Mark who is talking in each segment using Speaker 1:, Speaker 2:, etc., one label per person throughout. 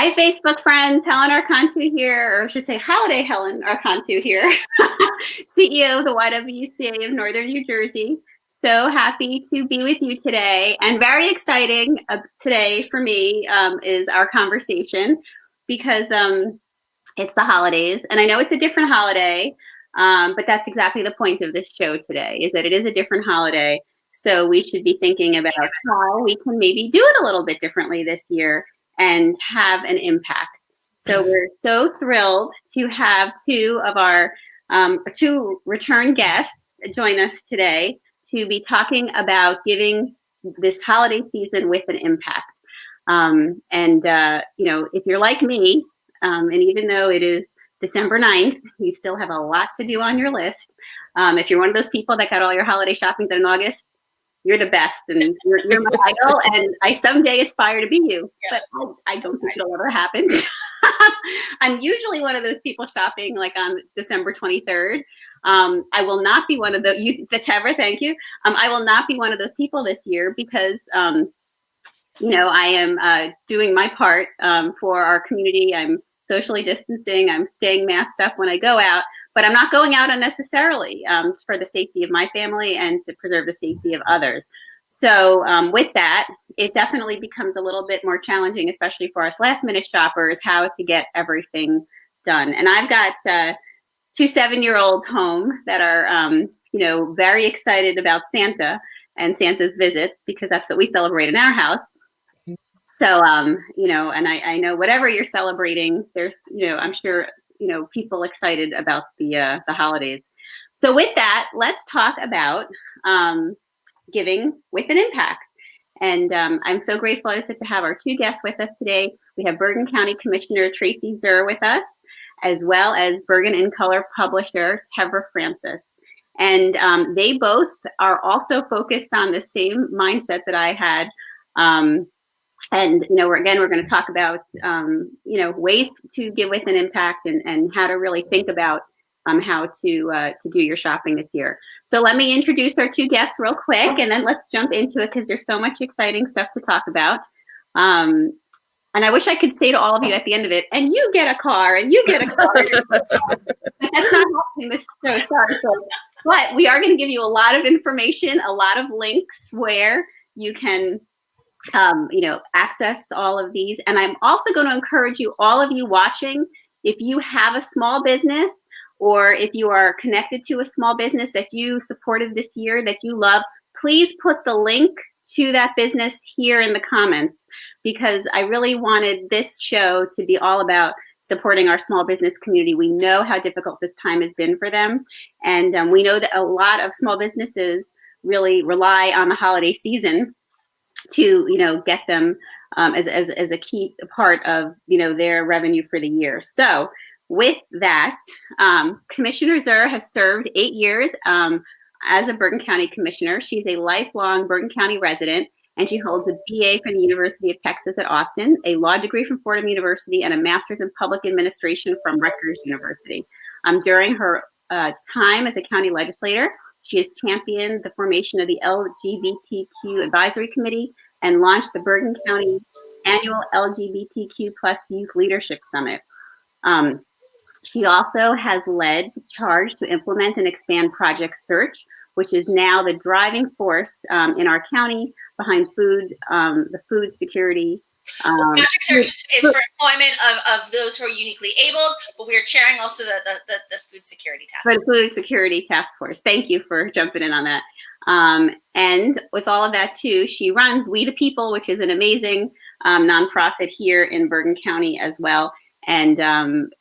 Speaker 1: Hi, Facebook friends. Helen Archontou here, or I should say Holiday Helen Archontou here, CEO of the YWCA of Northern New Jersey. So happy to be with you today, and very exciting today for me is our conversation because it's the holidays, and I know it's a different holiday, but that's exactly the point of this show today, is that it is a different holiday. So we should be thinking about how we can maybe do it a little bit differently this year and have an impact. So we're so thrilled to have two of our two return guests join us today to be talking about giving this holiday season with an impact. You know, if you're like me, and even though it is December 9th, you still have a lot to do on your list. If you're one of those people that got all your holiday shopping done in August, you're the best, and you're my idol, and I someday aspire to be you, but I don't think it'll ever happen. I'm usually one of those people shopping like on December 23rd. I will not be one of the Tevra, thank you. I will not be one of those people this year because, you know, I am doing my part for our community. I'm socially distancing. I'm staying masked up when I go out, but I'm not going out unnecessarily for the safety of my family and to preserve the safety of others. So with that, it definitely becomes a little bit more challenging, especially for us last minute shoppers, how to get everything done. And I've got two 7-year-olds home that are, you know, very excited about Santa and Santa's visits, because that's what we celebrate in our house. So, you know, and I know whatever you're celebrating, there's, you know, I'm sure, you know, people excited about the holidays. So with that, let's talk about giving with an impact. And I'm so grateful to have our two guests with us today. We have Bergen County Commissioner Tracy with us, as well as Bergen and Color Publisher Tevra Francis. And they both are also focused on the same mindset that I had. And, you know, we're going to talk about, you know, ways to give with an impact and how to really think about how to do your shopping this year. So let me introduce our two guests real quick, and then let's jump into it because there's so much exciting stuff to talk about. And I wish I could say to all of you at the end of it, and you get a car, and you get a car. But that's not happening this show, sorry. But we are going to give you a lot of information, a lot of links where you can you know, access all of these. And I'm also going to encourage you, all of you watching, if you have a small business or if you are connected to a small business that you supported this year that you love, please put the link to that business here in the comments, because I really wanted this show to be all about supporting our small business community. We know how difficult this time has been for them. And we know that a lot of small businesses really rely on the holiday season to, you know, get them as a key part of, you know, their revenue for the year. So with that, Commissioner Zur has served 8 years as a Bergen County Commissioner. She's a lifelong Bergen County resident, and she holds a BA from the University of Texas at Austin, a law degree from Fordham University, and a master's in public administration from Rutgers University. During her time as a county legislator, she has championed the formation of the LGBTQ Advisory Committee and launched the Bergen County annual LGBTQ+ Youth Leadership Summit. She also has led the charge to implement and expand Project Search, which is now the driving force in our county behind the food security.
Speaker 2: Project Search is for employment of those who are uniquely abled, but we are chairing also the Food Security Task Force.
Speaker 1: The Food Security Task Force. Thank you for jumping in on that. And with all of that too, she runs We the People, which is an amazing nonprofit here in Bergen County as well. And,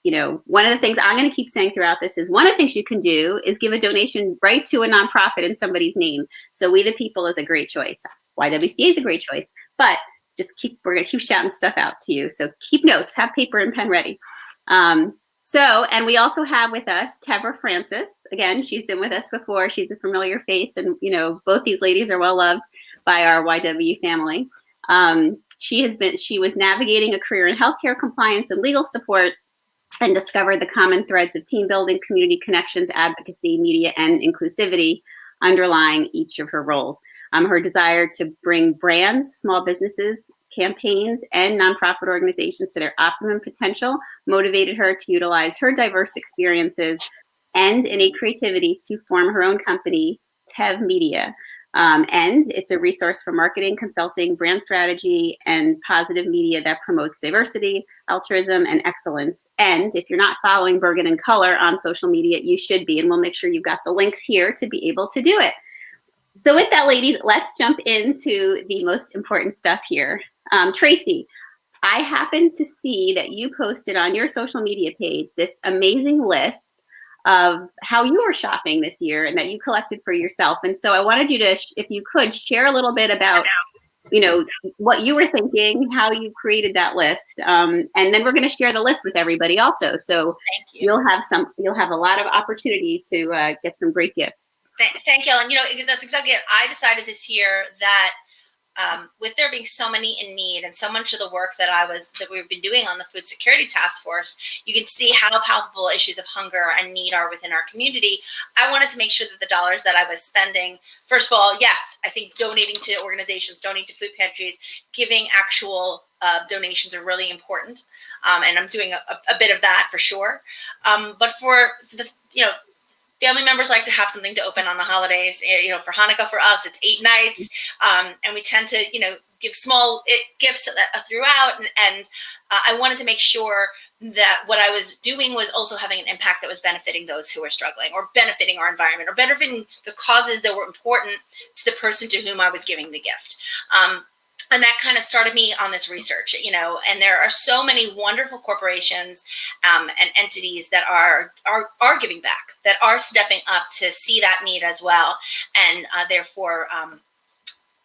Speaker 1: you know, one of the things I'm going to keep saying throughout this is one of the things you can do is give a donation right to a nonprofit in somebody's name. So We the People is a great choice. YWCA is a great choice, but we're going to keep shouting stuff out to you. So keep notes, have paper and pen ready. And we also have with us Tevra Francis. Again, she's been with us before. She's a familiar face, and, you know, both these ladies are well loved by our YW family. She was navigating a career in healthcare compliance and legal support, and discovered the common threads of team building, community connections, advocacy, media, and inclusivity underlying each of her roles. Her desire to bring brands, small businesses, campaigns, and nonprofit organizations to their optimum potential motivated her to utilize her diverse experiences and innate creativity to form her own company, Tev Media. And it's a resource for marketing, consulting, brand strategy, and positive media that promotes diversity, altruism, and excellence. And if you're not following Bergen and Color on social media, you should be, and we'll make sure you've got the links here to be able to do it. So with that, ladies, let's jump into the most important stuff here. Tracy, I happened to see that you posted on your social media page this amazing list of how you were shopping this year and that you collected for yourself. And so I wanted you to, if you could, share a little bit about, what you were thinking, how you created that list. And then we're going to share the list with everybody also. So you'll have a lot of opportunity to get some great gifts.
Speaker 2: Thank you, Ellen. That's exactly it. I decided this year that with there being so many in need and so much of the work that we've been doing on the Food Security Task Force, you can see how palpable issues of hunger and need are within our community. I wanted to make sure that the dollars that I was spending, first of all, yes, I think donating to organizations, donating to food pantries, giving actual donations are really important. And I'm doing a bit of that for sure. But for the, family members like to have something to open on the holidays. For Hanukkah, for us, it's 8 nights. And we tend to, give small gifts throughout. And I wanted to make sure that what I was doing was also having an impact that was benefiting those who were struggling, or benefiting our environment, or benefiting the causes that were important to the person to whom I was giving the gift. And that kind of started me on this research, and there are so many wonderful corporations and entities that are giving back, that are stepping up to see that need as well. And therefore,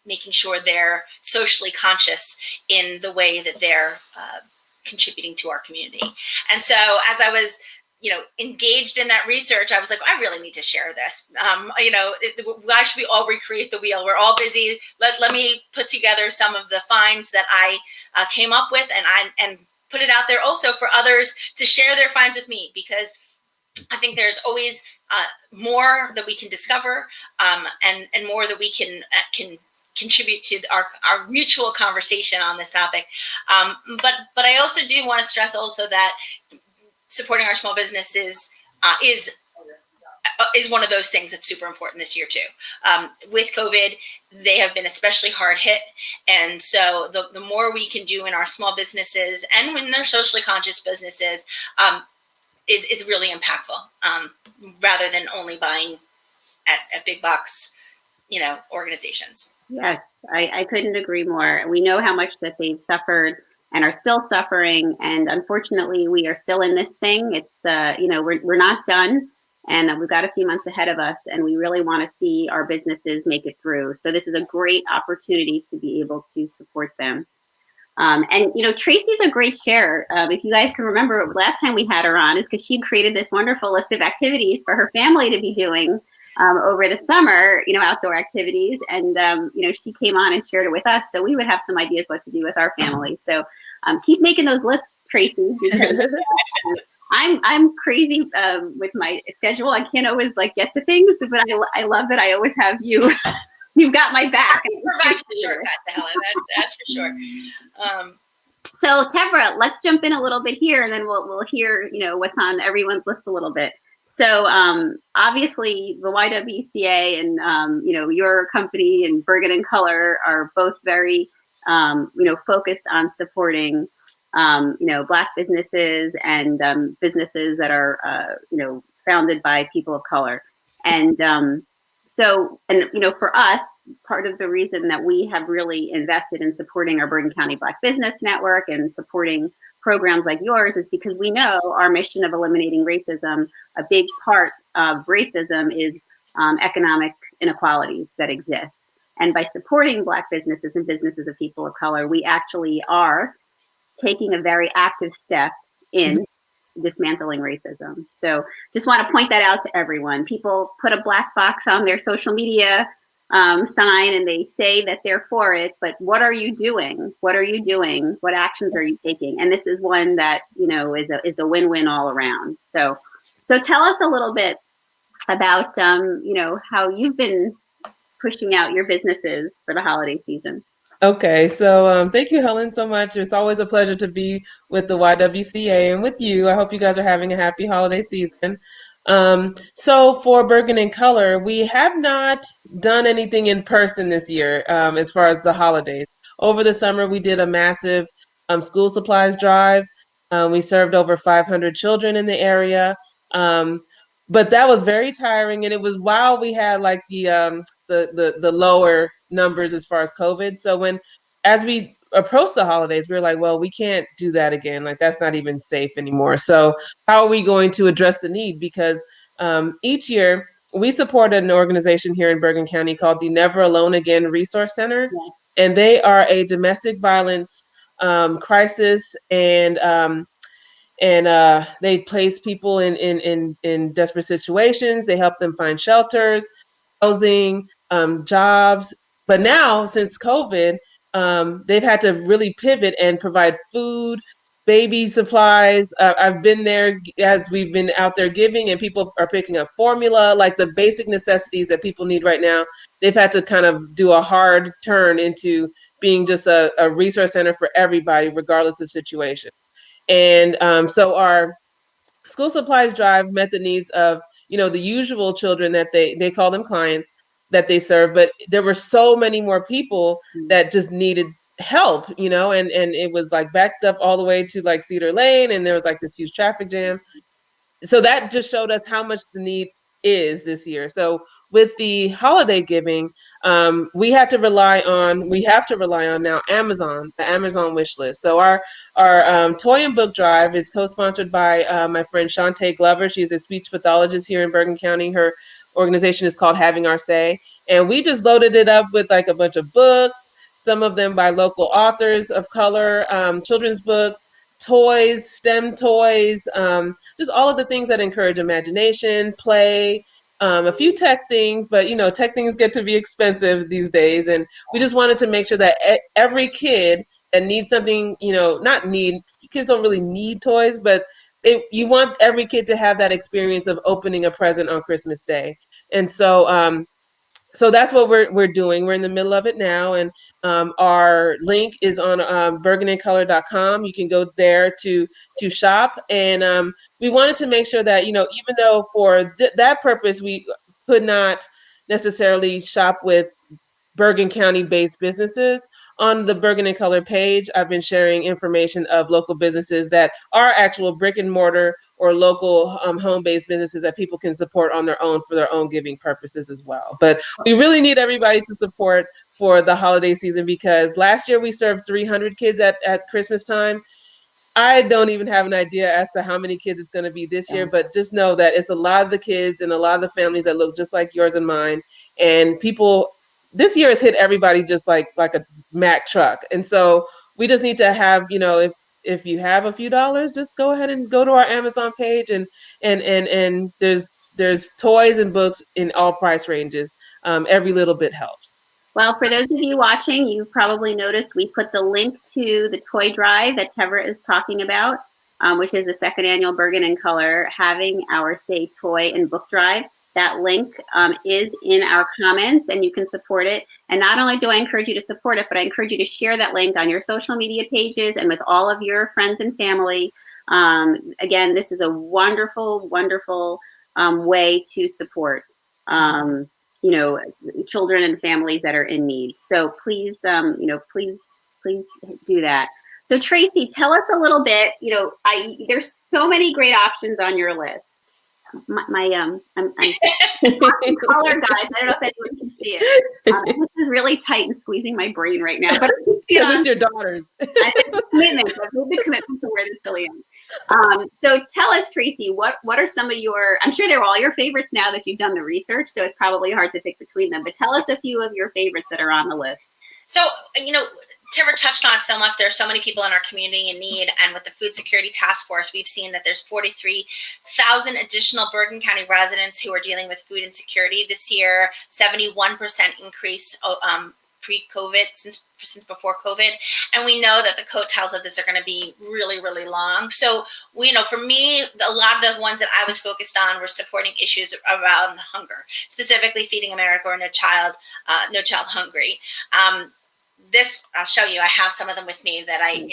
Speaker 2: making sure they're socially conscious in the way that they're contributing to our community. And so as I was engaged in that research, I was like, I really need to share this. Why should we all recreate the wheel? We're all busy. Let me put together some of the finds that I came up with, and put it out there also for others to share their finds with me, because I think there's always more that we can discover, and more that we can contribute to our mutual conversation on this topic. But I also do want to stress also that supporting our small businesses is one of those things that's super important this year too. With COVID, they have been especially hard hit. And so the more we can do in our small businesses and when they're socially conscious businesses is really impactful, rather than only buying at big box, organizations.
Speaker 1: Yes, I couldn't agree more. We know how much that they've suffered and are still suffering. And unfortunately, we are still in this thing. It's, we're not done, and we've got a few months ahead of us, and we really want to see our businesses make it through. So this is a great opportunity to be able to support them. And Tracy's a great sharer. If you guys can remember, last time we had her on is because she created this wonderful list of activities for her family to be doing over the summer, outdoor activities. And, she came on and shared it with us. So we would have some ideas what to do with our family. So keep making those lists, Tracy, because I'm crazy with my schedule. I can't always get to things, but I love that I always have you. You've got my back.
Speaker 2: Provide you shortcuts, Helen. That's for sure.
Speaker 1: So Tevra, let's jump in a little bit here, and then we'll hear what's on everyone's list a little bit. So obviously the YWCA and your company and Bergen and Color are both very focused on supporting Black businesses and businesses that are founded by people of color. And for us, part of the reason that we have really invested in supporting our Bergen County Black Business Network and supporting programs like yours is because we know our mission of eliminating racism, a big part of racism is economic inequalities that exist. And by supporting Black businesses and businesses of people of color, we actually are taking a very active step in dismantling racism. So just want to point that out to everyone. People put a black box on their social media sign and they say that they're for it, but what are you doing? What are you doing? What actions are you taking? And this is one that, is a win-win all around. So tell us a little bit about, how you've been pushing out your businesses for the holiday season.
Speaker 3: Okay, so thank you, Helen, so much. It's always a pleasure to be with the YWCA and with you. I hope you guys are having a happy holiday season. So for Bergen and Color, we have not done anything in person this year as far as the holidays. Over the summer, we did a massive school supplies drive. We served over 500 children in the area. Um, but that was very tiring, and it was while we had like the lower numbers as far as COVID. So as we approached the holidays, we were like, well, we can't do that again. Like that's not even safe anymore. So how are we going to address the need? Because each year we support an organization here in Bergen County called the Never Alone Again Resource Center,
Speaker 1: Yeah.
Speaker 3: and they are a domestic violence crisis and they place people in desperate situations. They help them find shelters, housing, jobs. But now, since COVID, they've had to really pivot and provide food, baby supplies. I've been there as we've been out there giving, and people are picking up formula, like the basic necessities that people need right now. They've had to kind of do a hard turn into being just a resource center for everybody, regardless of situation. And so our school supplies drive met the needs of, the usual children that they call them clients that they serve, but there were so many more people that just needed help, and it was like backed up all the way to like Cedar Lane, and there was like this huge traffic jam. So that just showed us how much the need is this year. So with the holiday giving, we have to rely on now Amazon, the Amazon wish list. So our toy and book drive is co-sponsored by my friend Shantae Glover. She's a speech pathologist here in Bergen County. Her organization is called Having Our Say, and we just loaded it up with like a bunch of books, some of them by local authors of color, children's books, toys, STEM toys, just all of the things that encourage imagination, play, a few tech things, but tech things get to be expensive these days. And we just wanted to make sure that every kid that needs something, not need, kids don't really need toys, but you want every kid to have that experience of opening a present on Christmas Day. And so that's what we're doing. We're in the middle of it now, and our link is on bergenandcolor.com. You can go there to shop, and we wanted to make sure that even though for that purpose we could not necessarily shop with Bergen County-based businesses. On the Bergen and Color page, I've been sharing information of local businesses that are actual brick and mortar or local home-based businesses that people can support on their own for their own giving purposes as well. But we really need everybody to support for the holiday season, because last year we served 300 kids at Christmas time. I don't even have an idea as to how many kids it's going to be this year, but just know that it's a lot of the kids and a lot of the families that look just like yours and mine. And people, this year has hit everybody just like a Mack truck. And so we just need to have, if you have a few dollars, just go ahead and go to our Amazon page, and there's toys and books in all price ranges. Every little bit helps.
Speaker 1: Well, for those of you watching, you probably noticed we put the link to the toy drive that Tevra is talking about, which is the second annual Bergen and Color Having Our Say toy and book drive. That link is in our comments, and you can support it. And not only do I encourage you to support it, but I encourage you to share that link on your social media pages and with all of your friends and family. Again, this is a wonderful, wonderful way to support children and families that are in need. So please, please do that. So Tracy, tell us a little bit, there's so many great options on your list. I'm color, guys. I don't know if anyone can see it. This is really tight and squeezing my brain right now. But
Speaker 3: it's your daughters.
Speaker 1: I've made the commitment to wear this till the end. So tell us, Tracy, what are some of your? I'm sure they're all your favorites now that you've done the research. So it's probably hard to pick between them. But tell us a few of your favorites that are on the list.
Speaker 2: So Tevra touched on so much. There are so many people in our community in need, and with the Food Security Task Force, we've seen that there's 43,000 additional Bergen County residents who are dealing with food insecurity this year. 71% increase pre-COVID since before COVID, and we know that the coattails of this are going to be really, really long. So for me, a lot of the ones that I was focused on were supporting issues around hunger, specifically Feeding America or No Child Hungry. this, I'll show you. I have some of them with me that I,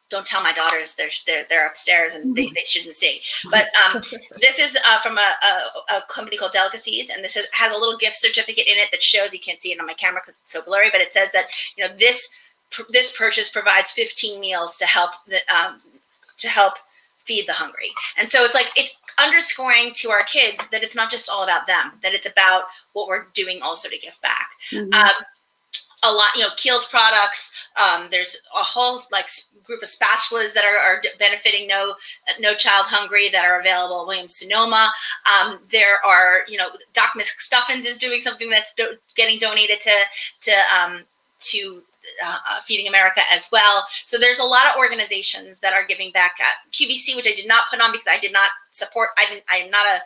Speaker 2: don't tell my daughters they're upstairs and they shouldn't see. But this is from a company called Delicacies, and this has a little gift certificate in it that shows, you can't see it on my camera because it's so blurry, but it says that this purchase provides 15 meals to help feed the hungry. And so it's underscoring to our kids that it's not just all about them, that it's about what we're doing also to give back. A lot, Kiehl's products. There's a whole group of spatulas that are benefiting No Child Hungry that are available at Williams-Sonoma. There are, Doc McStuffins is doing something that's getting donated to Feeding America as well. So there's a lot of organizations that are giving back at QVC, which I did not put on because I did not support. I'm not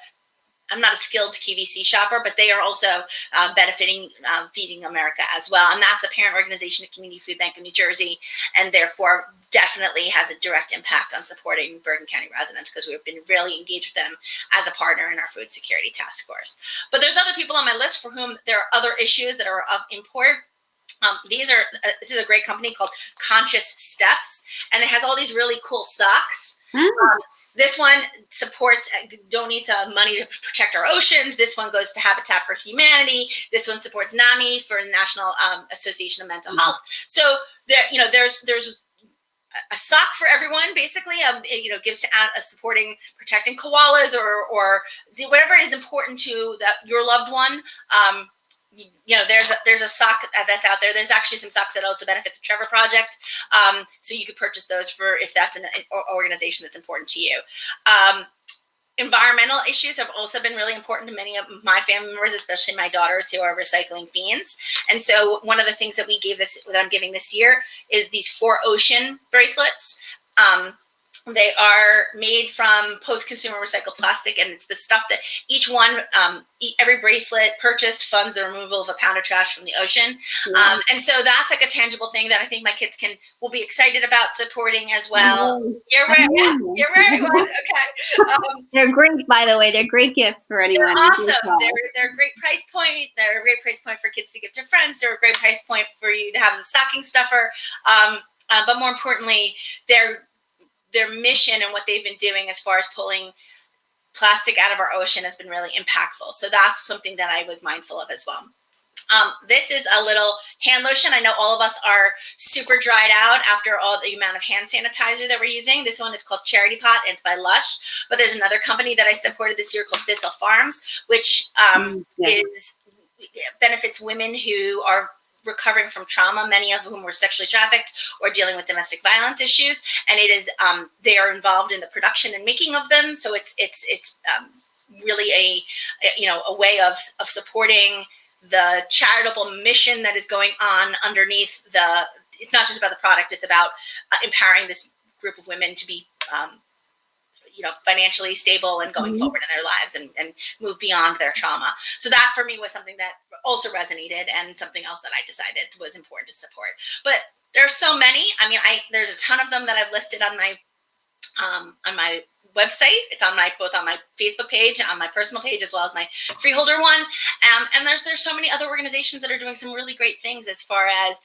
Speaker 2: a skilled QVC shopper, but they are also benefiting Feeding America as well. And that's a parent organization of Community Food Bank of New Jersey, and therefore definitely has a direct impact on supporting Bergen County residents, because we've been really engaged with them as a partner in our food security task force. But there's other people on my list for whom there are other issues that are of import. This is a great company called Conscious Steps, and it has all these really cool socks. This one donates money to protect our oceans. This one goes to Habitat for Humanity. This one supports NAMI for the National Association of Mental Health. So there's a sock for everyone, basically. Gives to supporting, protecting koalas or whatever is important to your loved one. There's a sock that's out there. There's actually some socks that also benefit the Trevor Project. So you could purchase those if that's an organization that's important to you. Environmental issues have also been really important to many of my family members, especially my daughters who are recycling fiends. And so one of the things that I'm giving this year is these 4 ocean bracelets. They are made from post-consumer recycled plastic, and it's the stuff that every bracelet purchased funds the removal of a pound of trash from the ocean. And so that's a tangible thing that I think my kids will be excited about supporting as well. You're right. Yeah, you're right. Okay.
Speaker 1: They're great, by the way. They're great gifts for anyone.
Speaker 2: They're awesome. They're a great price point. They're a great price point for kids to give to friends. They're a great price point for you to have as a stocking stuffer. But more importantly, their mission and what they've been doing as far as pulling plastic out of our ocean has been really impactful. So that's something that I was mindful of as well. This is a little hand lotion. I know all of us are super dried out after all the amount of hand sanitizer that we're using. This one is called Charity Pot, and it's by Lush. But there's another company that I supported this year called Thistle Farms, which benefits women who are recovering from trauma, many of whom were sexually trafficked or dealing with domestic violence issues, and it is they are involved in the production and making of them. So it's really a way of supporting the charitable mission that is going on underneath it's not just about the product, it's about empowering this group of women to be financially stable and going forward in their lives and move beyond their trauma. So that for me was something that also resonated, and something else that I decided was important to support. But there's so many. I mean, there's a ton of them that I've listed on my website. It's both on my Facebook page, on my personal page, as well as my Freeholder one. And there's so many other organizations that are doing some really great things as far as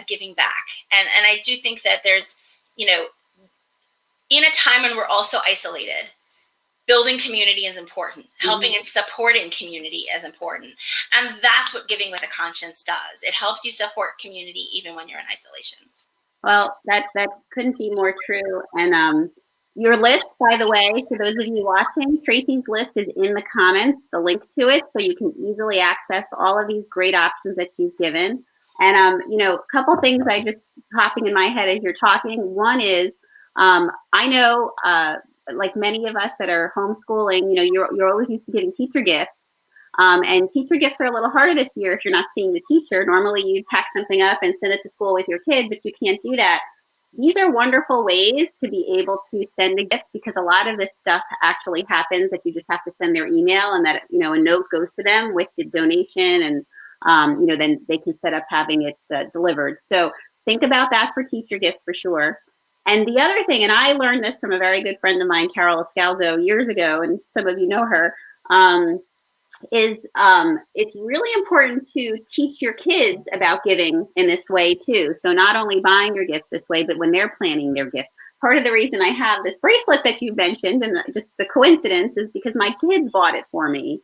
Speaker 2: giving back. And I do think that there's, in a time when we're also isolated, building community is important. Helping and supporting community is important. And that's what Giving with a Conscience does. It helps you support community even when you're in isolation.
Speaker 1: Well, that couldn't be more true. And your list, by the way, for those of you watching, Tracy's list is in the comments, the link to it, so you can easily access all of these great options that she's given. And, a couple things I just popping in my head as you're talking. One is, I know, like many of us that are homeschooling, you're always used to getting teacher gifts. And teacher gifts are a little harder this year if you're not seeing the teacher. Normally you pack something up and send it to school with your kid, but you can't do that. These are wonderful ways to be able to send a gift, because a lot of this stuff actually happens that you just have to send their email, and that, a note goes to them with the donation, and, then they can set up having it delivered. So think about that for teacher gifts for sure. And the other thing, and I learned this from a very good friend of mine, Carol Escalzo, years ago, and some of you know her, is it's really important to teach your kids about giving in this way too. So not only buying your gifts this way, but when they're planning their gifts. Part of the reason I have this bracelet that you mentioned, and just the coincidence, is because my kids bought it for me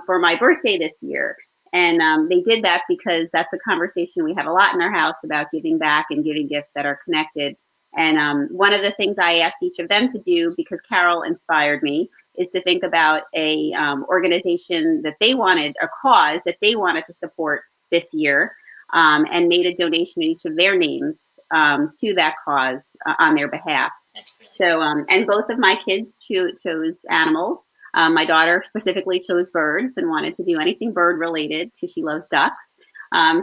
Speaker 1: for my birthday this year. And they did that because that's a conversation we have a lot in our house about giving back and giving gifts that are connected. And one of the things I asked each of them to do, because Carol inspired me, is to think about a organization that they wanted, a cause that they wanted to support this year, and made a donation in each of their names to that cause on their behalf.
Speaker 2: That's really
Speaker 1: so, and both of my kids chose animals. My daughter specifically chose birds and wanted to do anything bird related because she loves ducks.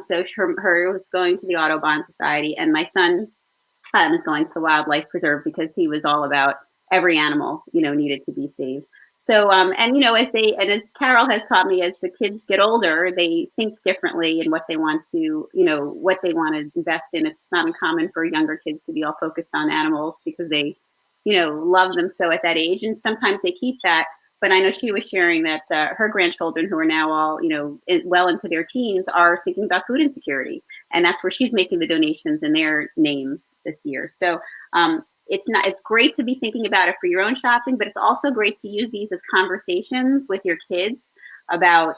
Speaker 1: So her was going to the Audubon Society, and my son was going to the Wildlife Preserve because he was all about every animal, needed to be saved. So, and as Carol has taught me, as the kids get older, they think differently in what they want to, what they want to invest in. It's not uncommon for younger kids to be all focused on animals because they, love them so at that age. And sometimes they keep that. But I know she was sharing that her grandchildren, who are now all, well into their teens, are thinking about food insecurity. And that's where she's making the donations in their name this year. So, it's great to be thinking about it for your own shopping, but it's also great to use these as conversations with your kids about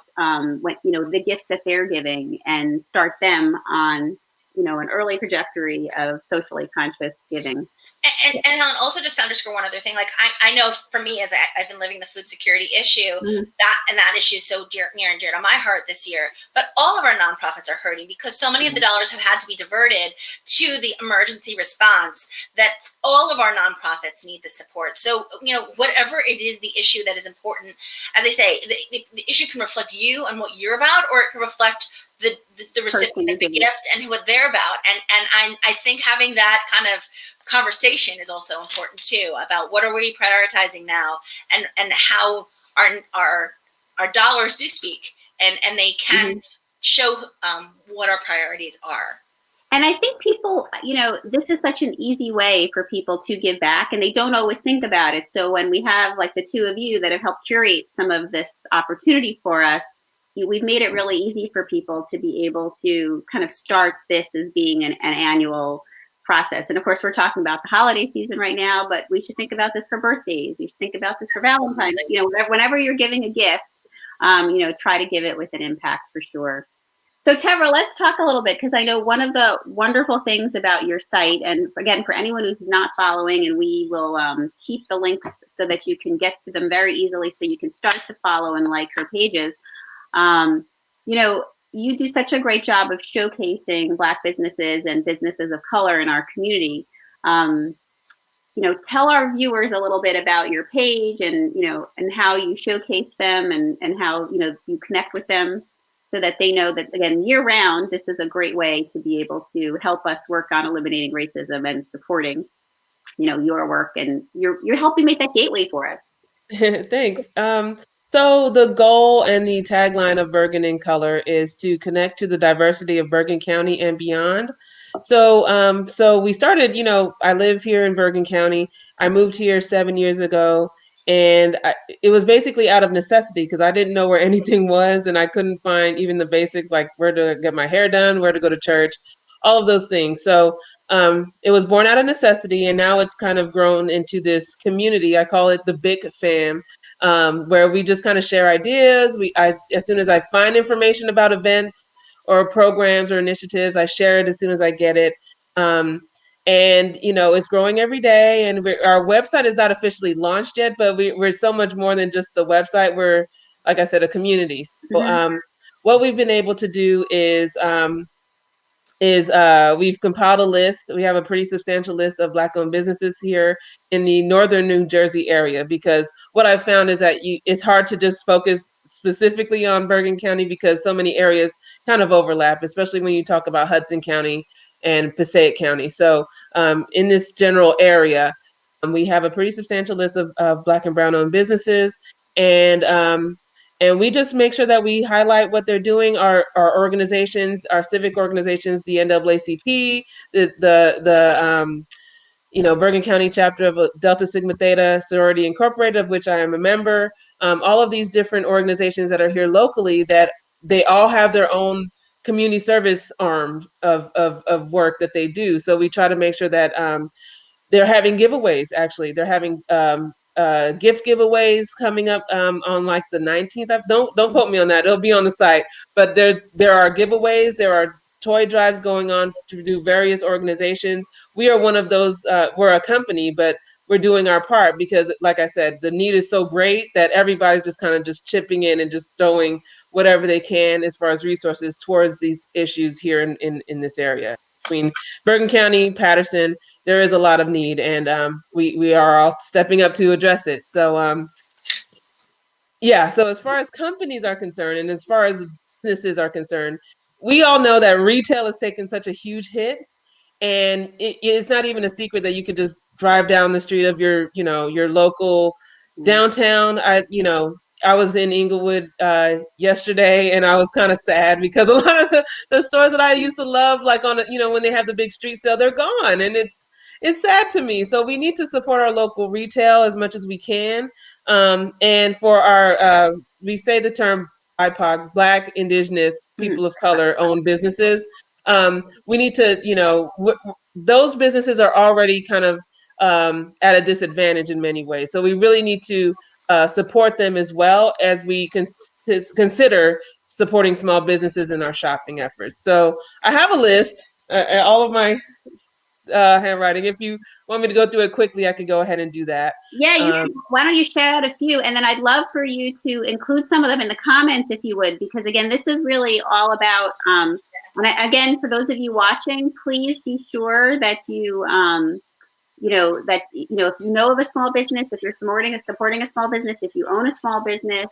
Speaker 1: what the gifts that they're giving, and start them on an early trajectory of socially conscious giving.
Speaker 2: And Helen, also just to underscore one other thing, like I know for me, as I've been living the food security issue, that issue is so near and dear to my heart this year. But all of our nonprofits are hurting because so many of the dollars have had to be diverted to the emergency response that all of our nonprofits need the support. So, whatever it is, the issue that is important, as I say, the issue can reflect you and what you're about, or it can reflect the recipient of the gift and what they're about. And I think having that kind of conversation is also important too, about what are we prioritizing now, and how our dollars do speak, and they can show what our priorities are.
Speaker 1: And I think people, this is such an easy way for people to give back, and they don't always think about it. So when we have like the two of you that have helped curate some of this opportunity for us, we've made it really easy for people to be able to kind of start this as being an annual process. And of course, we're talking about the holiday season right now, but we should think about this for birthdays. We should think about this for Valentine's. Whenever you're giving a gift, try to give it with an impact for sure. So Tevra, let's talk a little bit, because I know one of the wonderful things about your site, and again, for anyone who's not following, and we will keep the links so that you can get to them very easily, so you can start to follow and like her pages. You do such a great job of showcasing Black businesses and businesses of color in our community. Tell our viewers a little bit about your page, and how you showcase them, and how you connect with them, so that they know that, again, year round, this is a great way to be able to help us work on eliminating racism and supporting your work, and you're helping make that gateway for us.
Speaker 3: Thanks. So the goal and the tagline of Bergen in Color is to connect to the diversity of Bergen County and beyond. So we started, I live here in Bergen County. I moved here 7 years ago, and it was basically out of necessity, because I didn't know where anything was, and I couldn't find even the basics, like where to get my hair done, where to go to church, all of those things. So it was born out of necessity, and now it's kind of grown into this community. I call it the Big Fam. Where we just kind of share ideas. As soon as I find information about events or programs or initiatives, I share it as soon as I get it. And it's growing every day. And our website is not officially launched yet, but we're so much more than just the website. We're, like I said, a community. So what we've been able to do is we've compiled a list. We have a pretty substantial list of Black-owned businesses here in the northern New Jersey area, because what I've found is that it's hard to just focus specifically on Bergen County, because so many areas kind of overlap, especially when you talk about Hudson County and Passaic County. So in this general area, we have a pretty substantial list of Black and Brown-owned businesses, and we just make sure that we highlight what they're doing. Our organizations, our civic organizations, the NAACP, the Bergen County chapter of Delta Sigma Theta Sorority Incorporated, of which I am a member. all of these different organizations that are here locally, that they all have their own community service arm of work that they do. So we try to make sure that they're having giveaways. Actually, they're having gift giveaways coming up on like the 19th. Don't quote me on that. It'll be on the site. But there are giveaways. There are toy drives going on through various organizations. We are one of those. We're a company, but we're doing our part because, like I said, the need is so great that everybody's just kind of just chipping in and just throwing whatever they can as far as resources towards these issues here in this area. Between Bergen County, Patterson, there is a lot of need, and we are all stepping up to address it. So yeah, so as far as companies are concerned and as far as businesses are concerned, we all know that retail has taken such a huge hit, and it's not even a secret that you could just drive down the street of your local downtown. I was in Inglewood yesterday, and I was kind of sad because a lot of the stores that I used to love, like when they have the big street sale, they're gone, and it's sad to me. So we need to support our local retail as much as we can. And for our, we say the term BIPOC, Black, Indigenous, people of color owned businesses. We need to, those businesses are already kind of at a disadvantage in many ways. So we really need to support them as well as we consider supporting small businesses in our shopping efforts. So I have a list, all of my handwriting. If you want me to go through it quickly, I could go ahead and do that.
Speaker 1: Yeah, why don't you share out a few, and then I'd love for you to include some of them in the comments if you would, because again, this is really all about, again, for those of you watching, please be sure that you, if you know of a small business, if you're supporting a small business, if you own a small business,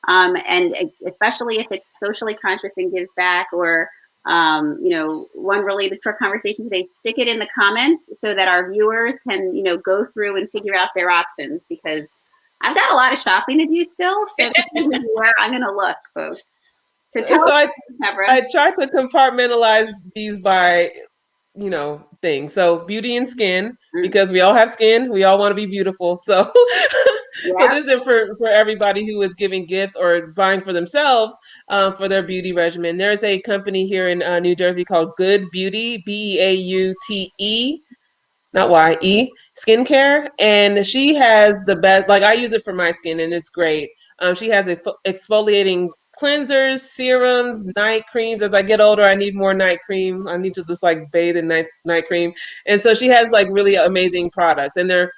Speaker 1: and especially if it's socially conscious and gives back, or one related to our conversation today, stick it in the comments so that our viewers can, go through and figure out their options, because I've got a lot of shopping to do still. So where I'm going to look, folks. So
Speaker 3: I tried to compartmentalize these by, things. So beauty and skin, because we all have skin. We all want to be beautiful. So, so this is for everybody who is giving gifts or buying for themselves for their beauty regimen. There's a company here in New Jersey called Good Beauty, BEAUTE, not Y-E, skincare. And she has the best, like I use it for my skin and it's great. She has exfoliating cleansers, serums, night creams. As I get older, I need more night cream. I need to just like bathe in night cream. And so she has like really amazing products, and they're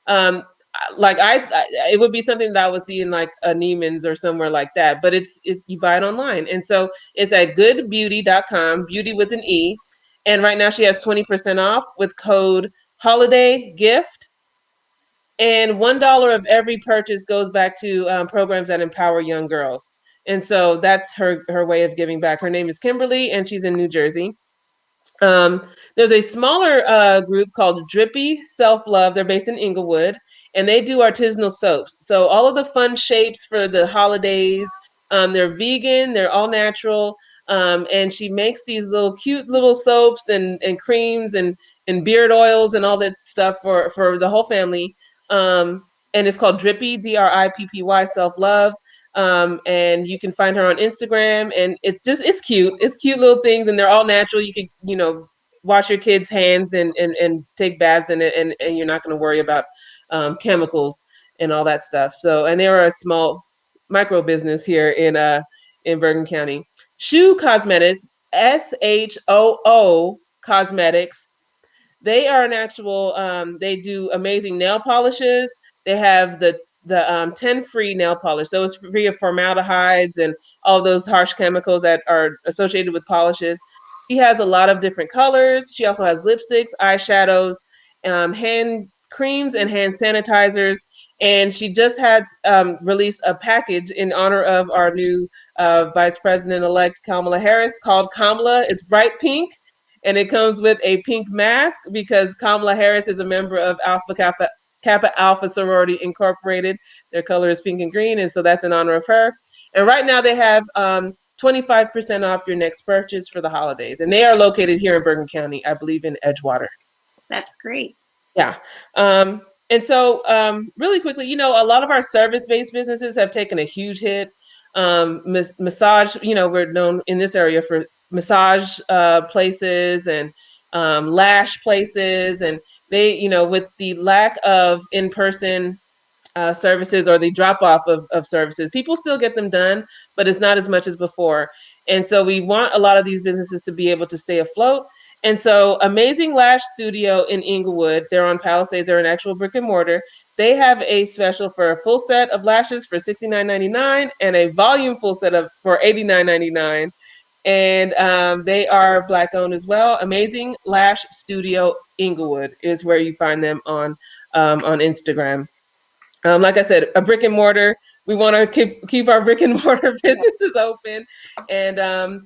Speaker 3: it would be something that I would see in like a Neiman's or somewhere like that, but you buy it online. And so it's at goodbeauty.com, beauty with an E. And right now she has 20% off with code holiday gift. And $1 of every purchase goes back to programs that empower young girls. And so that's her way of giving back. Her name is Kimberly, and she's in New Jersey. There's a smaller group called Drippy Self Love. They're based in Inglewood, and they do artisanal soaps. So all of the fun shapes for the holidays. They're vegan. They're all natural. And she makes these cute little soaps and creams and beard oils and all that stuff for the whole family. And it's called Drippy, DRIPPY, Self Love. And you can find her on Instagram, and it's cute. It's cute little things, and they're all natural. You can, wash your kids' hands and take baths in it, and you're not going to worry about chemicals and all that stuff. So, and they're a small micro business here in Bergen County. Shoe Cosmetics, SHOO Cosmetics. They are an actual, they do amazing nail polishes. They have the 10 free nail polish. So it's free of formaldehydes and all those harsh chemicals that are associated with polishes. She has a lot of different colors. She also has lipsticks, eyeshadows, hand creams, and hand sanitizers. And she just had released a package in honor of our new Vice President-elect Kamala Harris called Kamala. It's bright pink. And it comes with a pink mask because Kamala Harris is a member of Kappa Alpha Sorority Incorporated. Their color is pink and green, and so that's in honor of her. And right now they have 25% off your next purchase for the holidays. And they are located here in Bergen County, I believe in Edgewater.
Speaker 1: That's great.
Speaker 3: Yeah. And so, really quickly, you know, a lot of our service-based businesses have taken a huge hit. Massage, you know, we're known in this area for massage places and lash places, and they, you know, with the lack of in-person services or the drop off of services. People still get them done, but it's not as much as before. And so we want a lot of these businesses to be able to stay afloat. And so Amazing Lash Studio in Inglewood, they're on Palisades, they're an actual brick and mortar. They have a special for a full set of lashes for $69.99 and a volume full set of for $89.99. And they are Black owned as well. Amazing Lash Studio Inglewood is where you find them on Instagram. Like I said, a brick and mortar. We want to keep our brick and mortar businesses open, and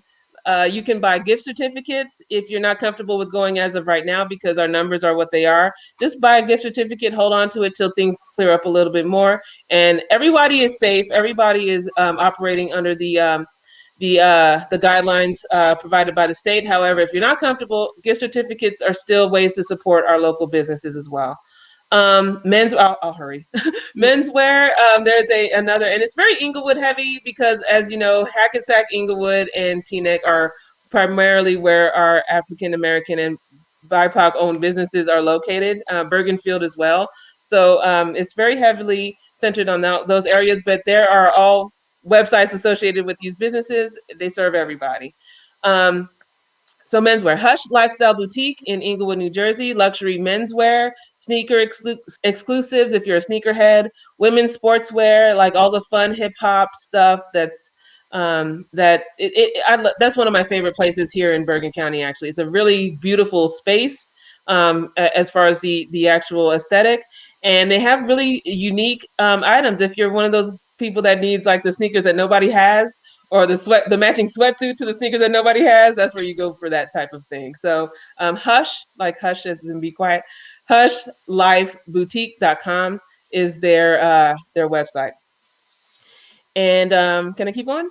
Speaker 3: you can buy gift certificates if you're not comfortable with going as of right now because our numbers are what they are. Just buy a gift certificate, hold on to it till things clear up a little bit more, and everybody is safe. Everybody is operating under the guidelines provided by the state. However, if you're not comfortable, gift certificates are still ways to support our local businesses as well. Men's, I'll hurry. Menswear, there's another, and it's very Inglewood heavy because, as you know, Hackensack, Inglewood, and Teaneck are primarily where our African American and BIPOC owned businesses are located. Bergen Field as well. So it's very heavily centered on those areas, but there are all websites associated with these businesses. They serve everybody. So menswear, Hush Lifestyle Boutique in Inglewood, New Jersey, luxury menswear, sneaker exclusives if you're a sneakerhead, women's sportswear, like all the fun hip hop stuff that's that's one of my favorite places here in Bergen County. Actually, it's a really beautiful space as far as the actual aesthetic, and they have really unique items. If you're one of those people that needs like the sneakers that nobody has, or the matching sweatsuit to the sneakers that nobody has, that's where you go for that type of thing. So Hush, like Hush as in be quiet, HushLifeBoutique.com is their website. And can I keep going?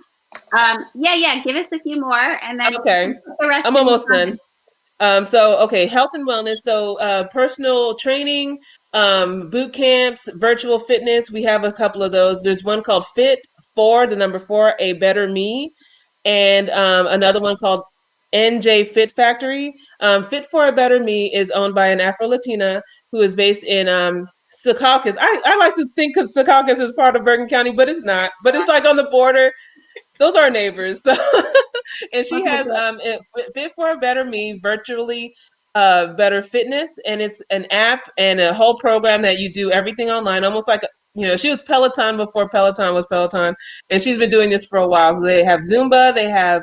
Speaker 1: Yeah. Give us a few more, and then
Speaker 3: okay,
Speaker 1: the rest
Speaker 3: I'm almost done. Okay, health and wellness. So personal training, boot camps, virtual fitness. We have a couple of those. There's one called Fit for the number 4, A Better Me, and another one called NJ Fit Factory. Fit for a Better Me is owned by an Afro-Latina who is based in Secaucus. I like to think Secaucus is part of Bergen County, but it's not. But it's like on the border. Those are our neighbors. So and she has Fit for a Better Me, virtually better fitness, and it's an app and a whole program that you do everything online, almost like she was Peloton before Peloton was Peloton, and she's been doing this for a while. So they have Zumba, they have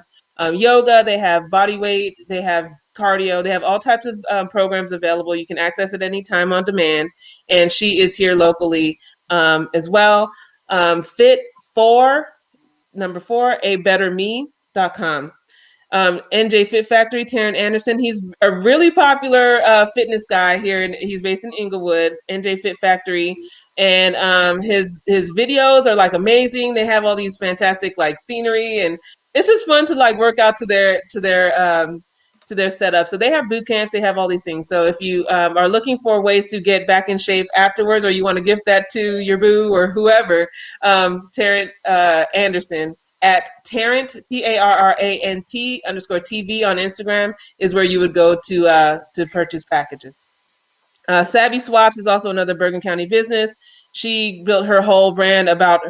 Speaker 3: yoga, they have body weight, they have cardio, they have all types of programs available. You can access it anytime on demand, and she is here locally as well. Fit for number 4, A Better Me.com. NJ Fit Factory, Taryn Anderson. He's a really popular fitness guy here, and he's based in Inglewood. NJ Fit Factory, and his videos are like amazing. They have all these fantastic like scenery, and it's just fun to like work out to their setup. So they have boot camps, they have all these things. So if you are looking for ways to get back in shape afterwards, or you want to give that to your boo or whoever, Taryn Anderson at Tarrant, TARRANT _TV on Instagram is where you would go to purchase packages. Savvy Swaps is also another Bergen County business. She built her whole brand about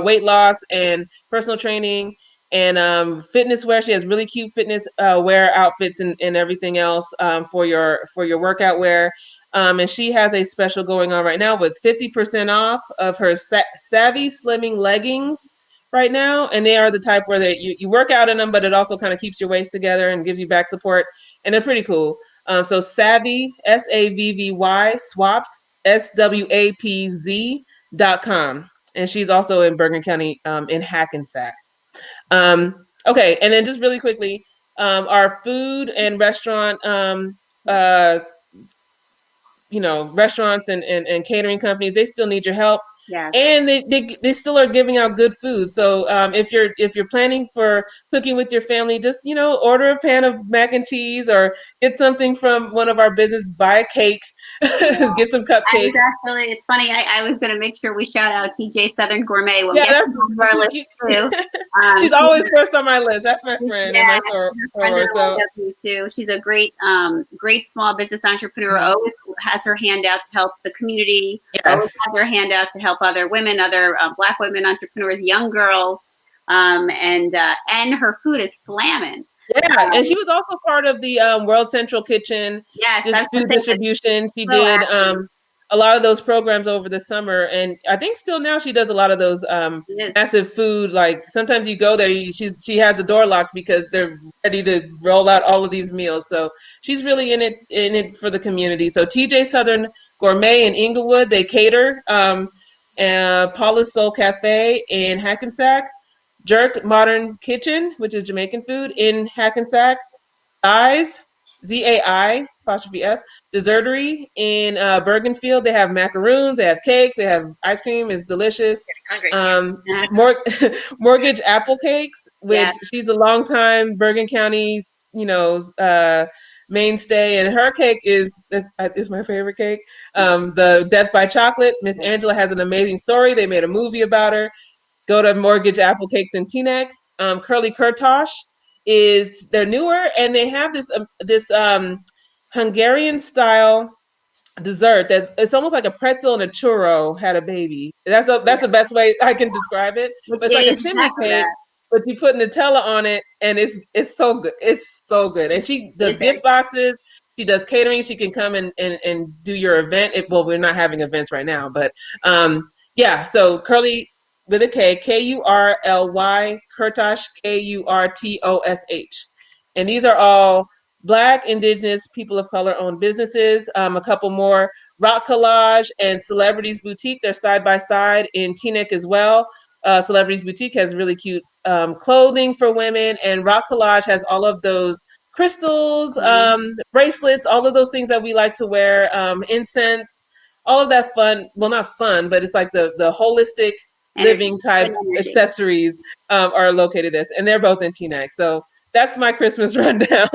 Speaker 3: weight loss and personal training and fitness wear. She has really cute fitness wear outfits and everything else for your workout wear. And she has a special going on right now with 50% off of her Savvy Slimming leggings right now, and they are the type where you work out in them, but it also kind of keeps your waist together and gives you back support, and they're pretty cool. So Savvy, SAVVY, Swaps, SWAPZ.com, and she's also in Bergen County in Hackensack. Okay, and then just really quickly, our food and restaurant restaurants and catering companies, they still need your help.
Speaker 1: Yes.
Speaker 3: And they still are giving out good food. So if you're planning for cooking with your family, just order a pan of mac and cheese or get something from one of our business. Buy a cake, get some cupcakes.
Speaker 1: It's funny. I was going to make sure we shout out TJ Southern Gourmet. We'll
Speaker 3: Yeah,
Speaker 1: get to our list too.
Speaker 3: She's always first on my list. That's my friend and my soror. So
Speaker 1: too. She's a great small business entrepreneur. Always has her hand out to help the community.
Speaker 3: Yes.
Speaker 1: Always has her hand out to help other women, other Black women entrepreneurs, young girls. And her food is slamming.
Speaker 3: Yeah, and she was also part of the World Central Kitchen.
Speaker 1: Yes,
Speaker 3: food distribution. She did a lot of those programs over the summer, and I think still now she does a lot of those massive food. Like sometimes you go there, she has the door locked because they're ready to roll out all of these meals. So she's really in it for the community. So TJ Southern Gourmet in Inglewood, they cater. Paula's Soul Cafe in Hackensack, Jerk Modern Kitchen, which is Jamaican food in Hackensack, Zai's, ZAI, apostrophe S, Dessertery in Bergenfield. They have macaroons, they have cakes, they have ice cream. It's delicious. Mortgage Apple Cakes, which she's a longtime Bergen County's, mainstay, and her cake is my favorite cake. The Death by Chocolate. Miss Angela has an amazing story. They made a movie about her. Go to Mortgage Apple Cakes in Teaneck. Curly Kurtosh they're newer, and they have this Hungarian style dessert that it's almost like a pretzel and a churro had a baby. That's the best way I can describe it. But it's like a chimney cake, but you put Nutella on it, and it's so good. It's so good. And she does gift boxes. She does catering. She can come and do your event. We're not having events right now, but so Curly with a K, Kurly, Kurtosh, Kurtosh. And these are all Black, Indigenous, people of color owned businesses. A couple more, Rock Collage and Celebrities Boutique. They're side by side in Teaneck as well. Celebrities Boutique has really cute clothing for women, and Rock Collage has all of those crystals, bracelets, all of those things that we like to wear, incense, all of that fun. Well, not fun, but it's like the holistic living type accessories are located there, and they're both in Teaneck. So that's my Christmas rundown.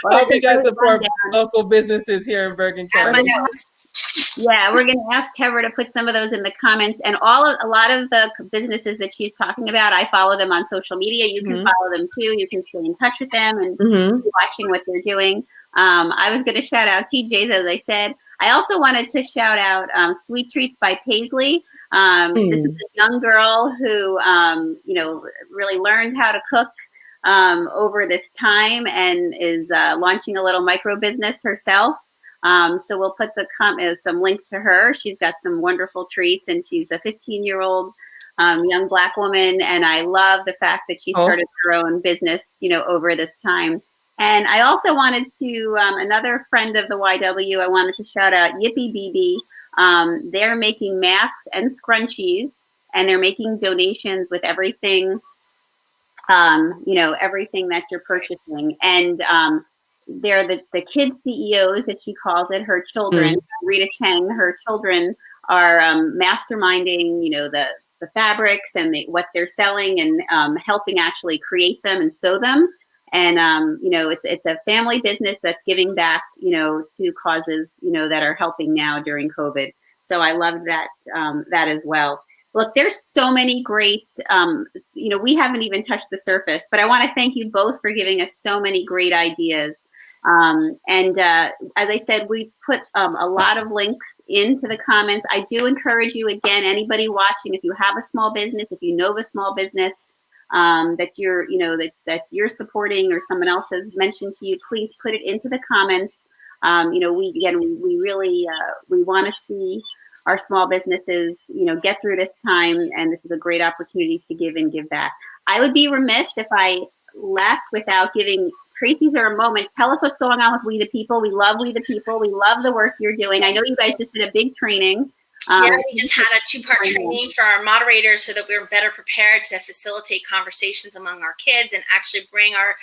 Speaker 3: Hope you guys support local businesses here in Bergen County.
Speaker 1: Yeah, we're going to ask Tevra to put some of those in the comments, and a lot of the businesses that she's talking about, I follow them on social media. You can follow them too. You can stay in touch with them and be watching what they're doing. I was going to shout out TJ's, as I said. I also wanted to shout out Sweet Treats by Paisley. This is a young girl who, really learned how to cook over this time and is launching a little micro business herself. So we'll put some link to her. She's got some wonderful treats, and she's a 15-year-old young Black woman. And I love the fact that she started her own business, over this time. And I also wanted to, another friend of the YW, I wanted to shout out Yippee BB. They're making masks and scrunchies, and they're making donations with everything, everything that you're purchasing. And they're the kids CEOs, that she calls it, her children, Rita Cheng, her children are masterminding, the fabrics and what they're selling, and helping actually create them and sew them. And, it's a family business that's giving back, to causes, that are helping now during COVID. So I love that, that as well. Look, there's so many great, we haven't even touched the surface, but I want to thank you both for giving us so many great ideas. As I said, we put a lot of links into the comments. I do encourage you, again, anybody watching, if you have a small business, if you know of a small business, that you're, that you're supporting, or someone else has mentioned to you, please put it into the comments. We really, we want to see our small businesses, get through this time. And this is a great opportunity to give and give back. I would be remiss if I left without giving Tracy's a moment. Tell us what's going on with We the People. We love We the People. We love the work you're doing. I know you guys just did a big training.
Speaker 2: Yeah, we just had a 2-part training for our moderators so that we were better prepared to facilitate conversations among our kids and actually bring our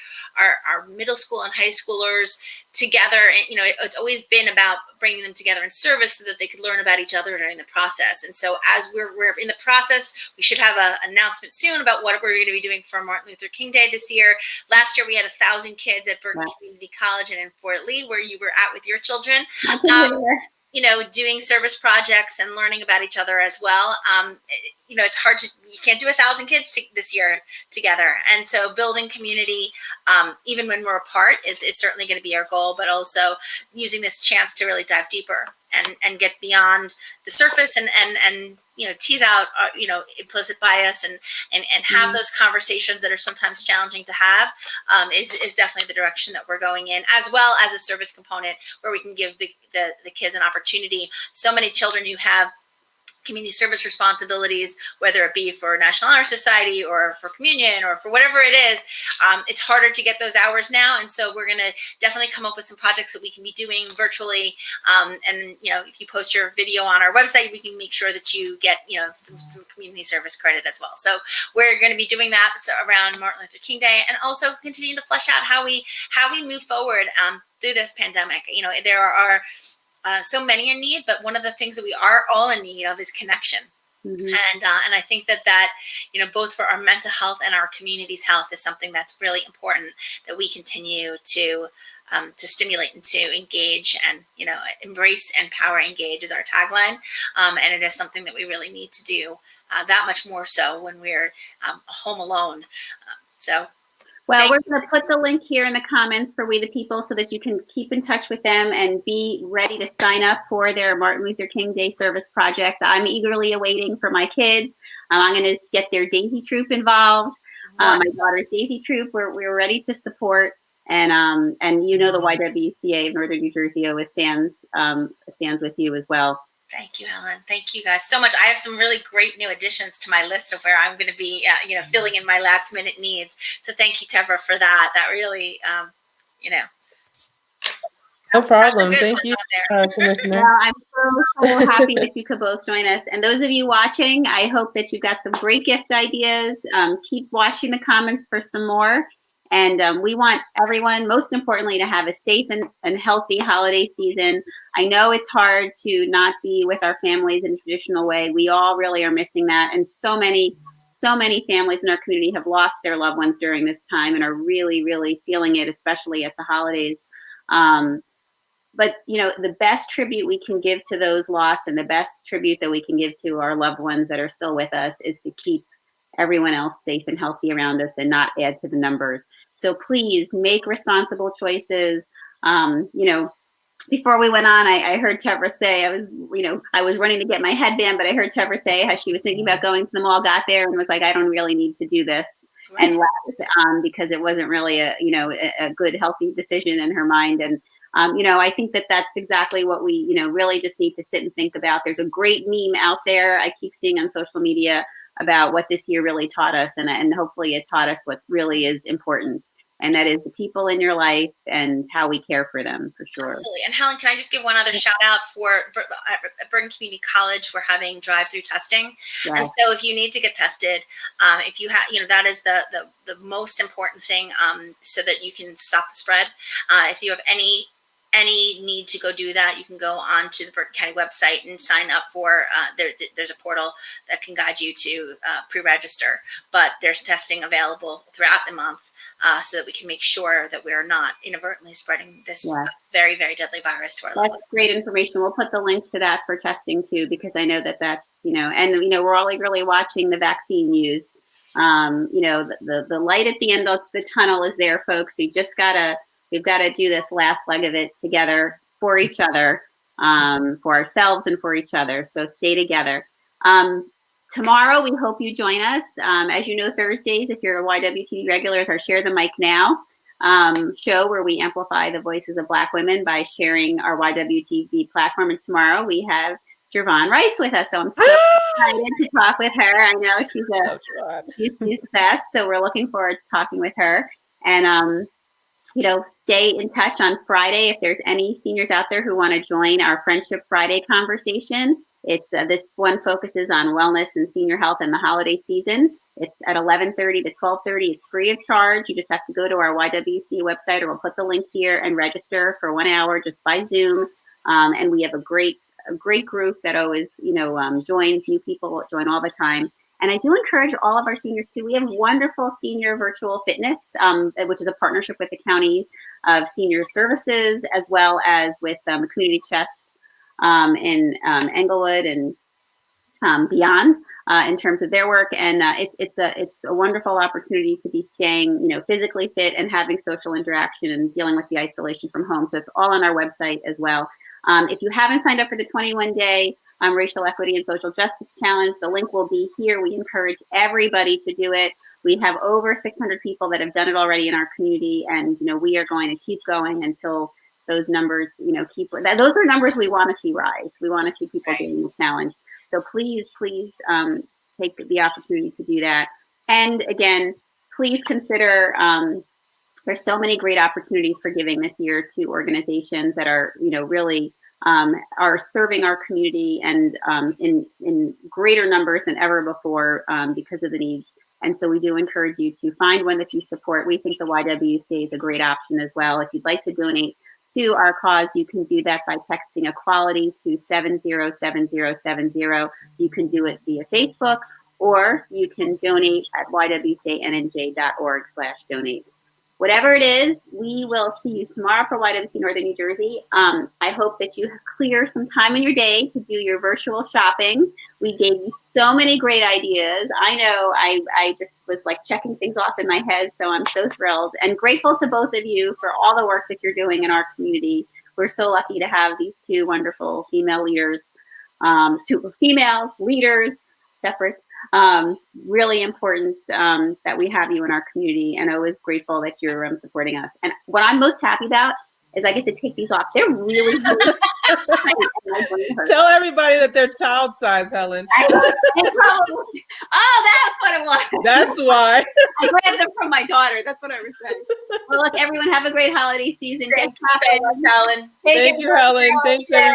Speaker 2: middle school and high schoolers together. And, you know, it's always been about bringing them together in service so that they could learn about each other during the process. And so as we're in the process, we should have an announcement soon about what we're going to be doing for Martin Luther King Day this year. Last year, we had 1,000 kids at Bergen Community College and in Fort Lee, where you were at with your children. You know, doing service projects and learning about each other as well. You know, it's hard you can't do 1,000 kids this year together. And so building community, even when we're apart, is certainly going to be our goal, but also using this chance to really dive deeper and get beyond the surface and you know, tease out, you know, implicit bias and have those conversations that are sometimes challenging to have is definitely the direction that we're going in, as well as a service component where we can give the kids an opportunity. So many children who have community service responsibilities, whether it be for National Honor Society or for communion or for whatever it is, it's harder to get those hours now. And so we're going to definitely come up with some projects that we can be doing virtually. And, you know, if you post your video on our website, we can make sure that you get, you know, some community service credit as well. So we're going to be doing that around Martin Luther King Day, and also continue to flesh out how we move forward through this pandemic. You know, there are so many in need, but one of the things that we are all in need of is connection. And I think that you know, both for our mental health and our community's health is something that's really important that we continue to stimulate and to engage and, you know, embrace, empower, engage is our tagline. And it is something that we really need to do that much more so when we're home alone. Well,
Speaker 1: we're going to put the link here in the comments for We the People so that you can keep in touch with them and be ready to sign up for their Martin Luther King Day service project. I'm eagerly awaiting for my kids. I'm going to get their Daisy Troop involved. My daughter's Daisy Troop, we're ready to support. And you know, the YWCA of Northern New Jersey always stands with you as well.
Speaker 2: Thank you, Helen. Thank you guys so much. I have some really great new additions to my list of where I'm going to be, you know, filling in my last minute needs. So thank you, Tevra, for that. That really, you know.
Speaker 3: No problem. Thank you, Commissioner.
Speaker 1: Well, I'm so happy that you could both join us. And those of you watching, I hope that you've got some great gift ideas. Keep watching the comments for some more. And we want everyone, most importantly, to have a safe and healthy holiday season. I know it's hard to not be with our families in a traditional way. We all really are missing that. And so many families in our community have lost their loved ones during this time and are really, really feeling it, especially at the holidays. But, you know, the best tribute we can give to those lost and the best tribute that we can give to our loved ones that are still with us is to keep everyone else safe and healthy around us and not add to the numbers. So please make responsible choices. You know, before we went on, I heard Tevra say, I was running to get my headband, but I heard Tevra say how she was thinking about going to the mall, got there and was like, I don't really need to do this. Right. And left because it wasn't really a good, healthy decision in her mind. And, you know, I think that's exactly what we, you know, really just need to sit and think about. There's a great meme out there I keep seeing on social media about what this year really taught us. And hopefully it taught us what really is important. And that is the people in your life and how we care for them, for sure.
Speaker 2: Absolutely. And Helen, can I just give one other shout out for at Bergen Community College? We're having drive-through testing. Yes. And so if you need to get tested, if you have, you know, that is the most important thing so that you can stop the spread. If you have any need to go do that, you can go on to the Bergen County website and sign up for, there's a portal that can guide you to pre-register, but there's testing available throughout the month so that we can make sure that we are not inadvertently spreading this very, very deadly virus to our loved ones.
Speaker 1: That's great information. We'll put the link to that for testing too, because I know that's, you know, and, you know, we're all really watching the vaccine news. You know, the light at the end of the tunnel is there, folks. We've got to do this last leg of it together for each other, for ourselves and for each other. So stay together. Tomorrow, we hope you join us. As you know, Thursdays, if you're a YWTV regulars, our Share the Mic Now show where we amplify the voices of Black women by sharing our YWTV platform. And tomorrow we have Jervon Rice with us. So I'm so excited to talk with her. I know she's the best. So we're looking forward to talking with her. And, you know, stay in touch on Friday. If there's any seniors out there who want to join our Friendship Friday conversation, It's this one focuses on wellness and senior health in the holiday season. It's at 11:30 to 12:30. It's free of charge. You just have to go to our YWCA website, or we'll put the link here, and register for 1 hour just by Zoom. And we have a great group that always, joins. New people join all the time. And I do encourage all of our seniors too. We have wonderful senior virtual fitness, which is a partnership with the County of Senior Services, as well as with Community Chest in Inglewood and beyond, in terms of their work. And it's a wonderful opportunity to be staying, physically fit and having social interaction and dealing with the isolation from home. So it's all on our website as well. If you haven't signed up for the 21-day Racial Equity and Social Justice Challenge, the link will be here. We encourage everybody to do it. We have over 600 people that have done it already in our community, and we are going to keep going until those numbers, those are numbers we want to see rise. We want to see people doing the challenge. So please take the opportunity to do that. And again, please consider, there's so many great opportunities for giving this year to organizations that are, really are serving our community and in greater numbers than ever before because of the needs. And so we do encourage you to find one that you support. We think the YWCA is a great option as well. If you'd like to donate to our cause, you can do that by texting equality to 707070. You can do it via Facebook, or you can donate at ywcanj.org/donate. Whatever it is, we will see you tomorrow for YWCA Northern New Jersey. I hope that you clear some time in your day to do your virtual shopping. We gave you so many great ideas. I know I just was like checking things off in my head, so I'm so thrilled and grateful to both of you for all the work that you're doing in our community. We're so lucky to have these two wonderful female leaders, two female leaders, separate. Really important that we have you in our community, and always grateful that you're supporting us. And what I'm most happy about is I get to take these off. They're really, really
Speaker 3: Tell everybody that they're child size, Helen.
Speaker 1: Oh, that's what it was.
Speaker 3: That's why.
Speaker 1: I grabbed them from my daughter. That's what I was saying. Well, look, everyone, have a great holiday season.
Speaker 2: Thank you so much, Helen.
Speaker 3: Thank you, Helen. Thanks, everyone.